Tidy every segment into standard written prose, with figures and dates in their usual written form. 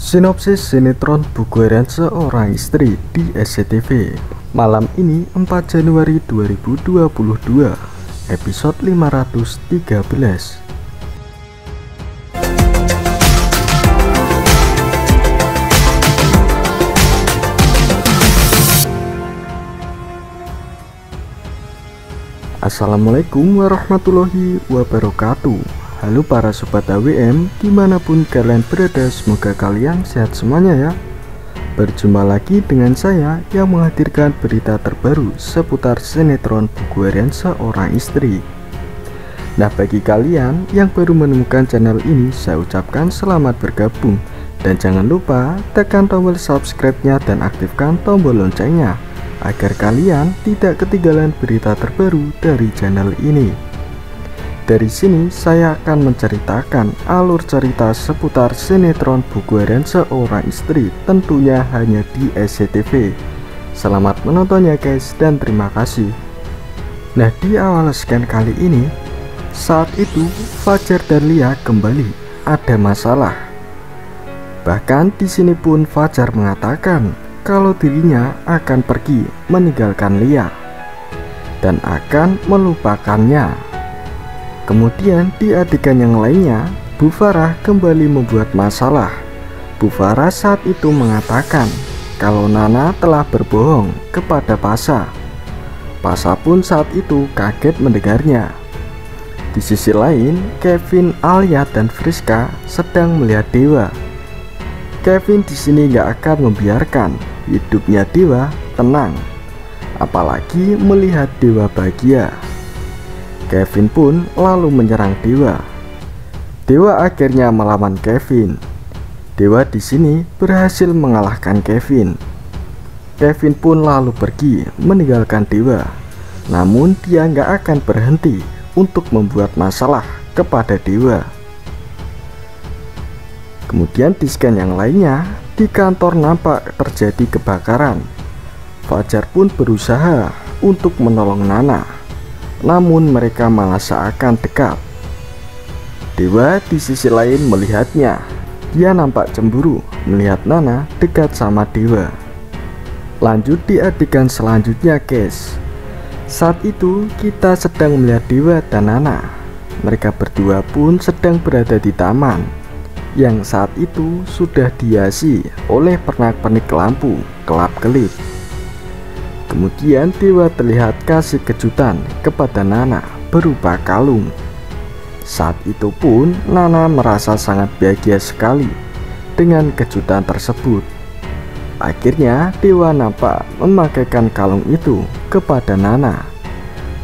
Sinopsis sinetron Buku Seorang Istri di SCTV. Malam ini 4 Januari 2022, episode 513. Assalamualaikum warahmatullahi wabarakatuh. Halo para sobat AWM, dimanapun kalian berada, semoga kalian sehat semuanya ya. Berjumpa lagi dengan saya yang menghadirkan berita terbaru seputar sinetron Buku Seorang Istri. Nah, bagi kalian yang baru menemukan channel ini, saya ucapkan selamat bergabung. Dan jangan lupa tekan tombol subscribe-nya dan aktifkan tombol loncengnya agar kalian tidak ketinggalan berita terbaru dari channel ini. Dari sini saya akan menceritakan alur cerita seputar sinetron Buku Seorang Istri, tentunya hanya di SCTV. Selamat menontonnya guys, dan terima kasih. Nah, di awal scan kali ini, saat itu Fajar dan Lia kembali ada masalah. Bahkan di sini pun Fajar mengatakan kalau dirinya akan pergi meninggalkan Lia dan akan melupakannya. Kemudian di adegan yang lainnya, Bu Farah kembali membuat masalah. Bu Farah saat itu mengatakan kalau Nana telah berbohong kepada Pasha. Pasha pun saat itu kaget mendengarnya. Di sisi lain, Kevin, Alia, dan Friska sedang melihat Dewa. Kevin di sini gak akan membiarkan hidupnya Dewa tenang, apalagi melihat Dewa bahagia. Kevin pun lalu menyerang Dewa. Dewa akhirnya melawan Kevin. Dewa di sini berhasil mengalahkan Kevin. Kevin pun lalu pergi meninggalkan Dewa. Namun dia nggak akan berhenti untuk membuat masalah kepada Dewa. Kemudian di scan yang lainnya, di kantor nampak terjadi kebakaran. Fajar pun berusaha untuk menolong Nana, namun mereka malah seakan dekat. Dewa di sisi lain melihatnya. Dia nampak cemburu melihat Nana dekat sama Dewa. Lanjut di adegan selanjutnya guys. Saat itu kita sedang melihat Dewa dan Nana. Mereka berdua pun sedang berada di taman yang saat itu sudah dihiasi oleh pernak-pernik lampu kelap-kelip. Kemudian Dewa terlihat kasih kejutan kepada Nana berupa kalung. Saat itu pun Nana merasa sangat bahagia sekali dengan kejutan tersebut. Akhirnya Dewa nampak memakaikan kalung itu kepada Nana.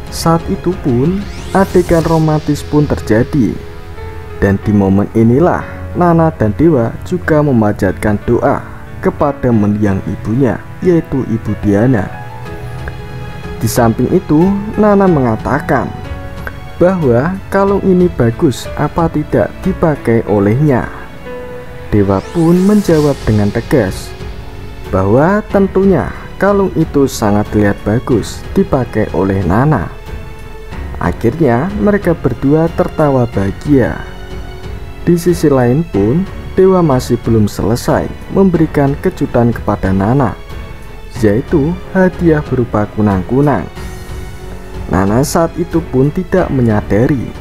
Saat itu pun adegan romantis pun terjadi. Dan di momen inilah Nana dan Dewa juga memanjatkan doa kepada mendiang ibunya, yaitu Ibu Diana. Di samping itu, Nana mengatakan bahwa kalung ini bagus, apa tidak dipakai olehnya. Dewa pun menjawab dengan tegas bahwa tentunya kalung itu sangat terlihat bagus dipakai oleh Nana. Akhirnya mereka berdua tertawa bahagia. Di sisi lain pun, Dewa masih belum selesai memberikan kejutan kepada Nana, yaitu hadiah berupa kunang-kunang. Nana saat itu pun tidak menyadari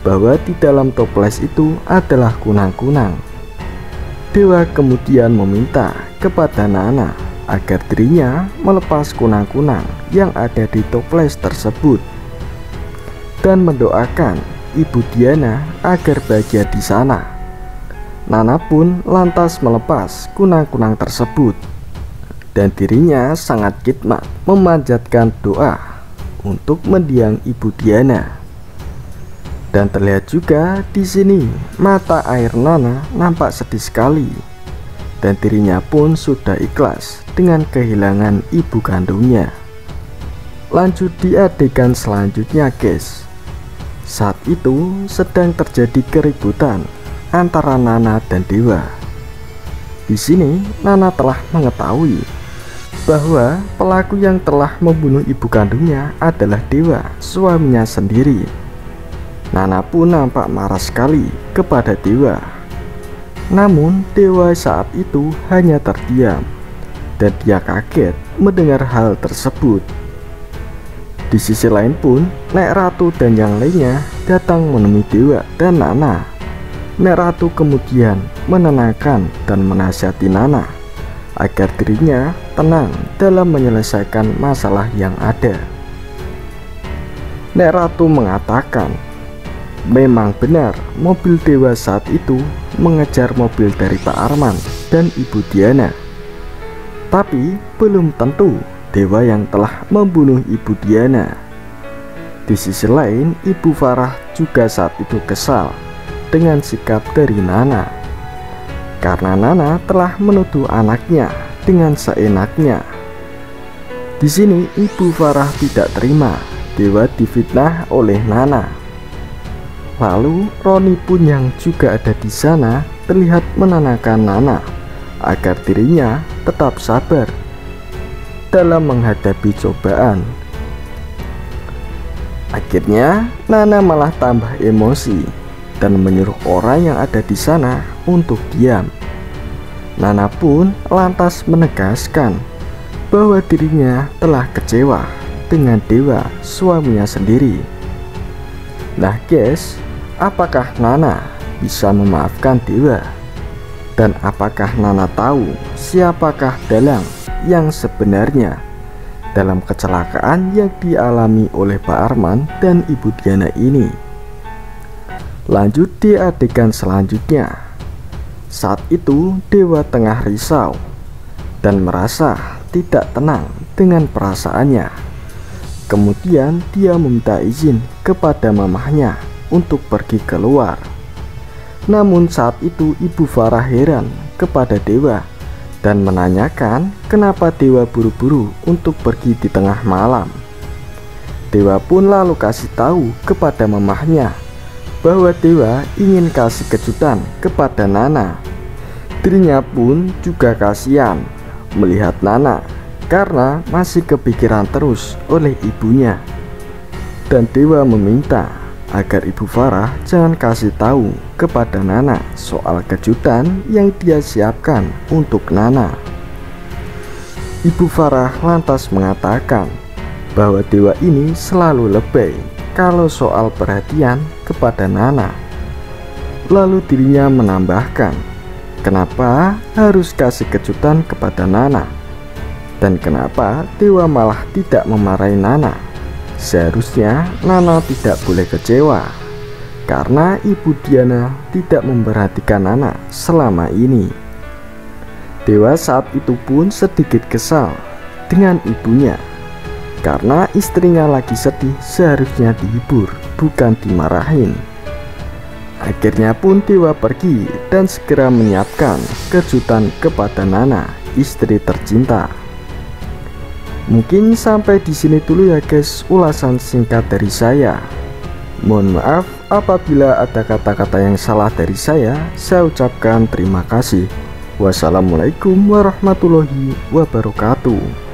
bahwa di dalam toples itu adalah kunang-kunang. Dewa kemudian meminta kepada Nana agar dirinya melepas kunang-kunang yang ada di toples tersebut dan mendoakan Ibu Diana agar bahagia di sana. Nana pun lantas melepas kunang-kunang tersebut. Dan dirinya sangat khidmat memanjatkan doa untuk mendiang Ibu Diana. Dan terlihat juga di sini mata air Nana nampak sedih sekali. Dan dirinya pun sudah ikhlas dengan kehilangan ibu kandungnya. Lanjut di adegan selanjutnya guys. Saat itu sedang terjadi keributan antara Nana dan Dewa. Di sini Nana telah mengetahui bahwa pelaku yang telah membunuh ibu kandungnya adalah Dewa, suaminya sendiri. Nana pun nampak marah sekali kepada Dewa. Namun dewa saat itu hanya terdiam, dan dia kaget mendengar hal tersebut. Di sisi lain pun, Nek Ratu dan yang lainnya datang menemui dewa dan Nana. Nek Ratu kemudian menenangkan dan menasihati Nana agar dirinya tenang dalam menyelesaikan masalah yang ada. Nek Ratu mengatakan, memang benar mobil dewa saat itu mengejar mobil dari Pak Arman dan Ibu Diana. Tapi belum tentu dewa yang telah membunuh Ibu Diana. Di sisi lain, Ibu Farah juga saat itu kesal dengan sikap dari Nana, karena Nana telah menuduh anaknya dengan seenaknya. Di sini Ibu Farah tidak terima dewa difitnah oleh Nana. Lalu Roni pun yang juga ada di sana terlihat menenangkan Nana agar dirinya tetap sabar dalam menghadapi cobaan. Akhirnya Nana malah tambah emosi dan menyuruh orang yang ada di sana untuk diam. Nana pun lantas menegaskan bahwa dirinya telah kecewa dengan dewa suaminya sendiri. Nah guys, apakah Nana bisa memaafkan dewa? Dan apakah Nana tahu siapakah dalang yang sebenarnya dalam kecelakaan yang dialami oleh Pak Arman dan Ibu Diana ini? Lanjut di adegan selanjutnya. Saat itu dewa tengah risau dan merasa tidak tenang dengan perasaannya. Kemudian dia meminta izin kepada mamahnya untuk pergi keluar. Namun saat itu Ibu Farah heran kepada dewa dan menanyakan kenapa dewa buru-buru untuk pergi di tengah malam. Dewa pun lalu kasih tahu kepada mamahnya bahwa dewa ingin kasih kejutan kepada Nana. Dirinya pun juga kasihan melihat Nana karena masih kepikiran terus oleh ibunya. Dan dewa meminta agar Ibu Farah jangan kasih tahu kepada Nana soal kejutan yang dia siapkan untuk Nana. Ibu Farah lantas mengatakan bahwa dewa ini selalu lebay kalau soal perhatian kepada Nana. Lalu dirinya menambahkan, kenapa harus kasih kejutan kepada Nana? Dan kenapa dewa malah tidak memarahi Nana? Seharusnya Nana tidak boleh kecewa karena Ibu Diana tidak memperhatikan Nana selama ini. Dewa saat itu pun sedikit kesal dengan ibunya karena istrinya lagi sedih, seharusnya dihibur bukan dimarahin. Akhirnya pun dewa pergi dan segera menyiapkan kejutan kepada Nana, istri tercinta. Mungkin sampai di sini dulu ya guys ulasan singkat dari saya. Mohon maaf apabila ada kata-kata yang salah dari saya ucapkan terima kasih. Wassalamualaikum warahmatullahi wabarakatuh.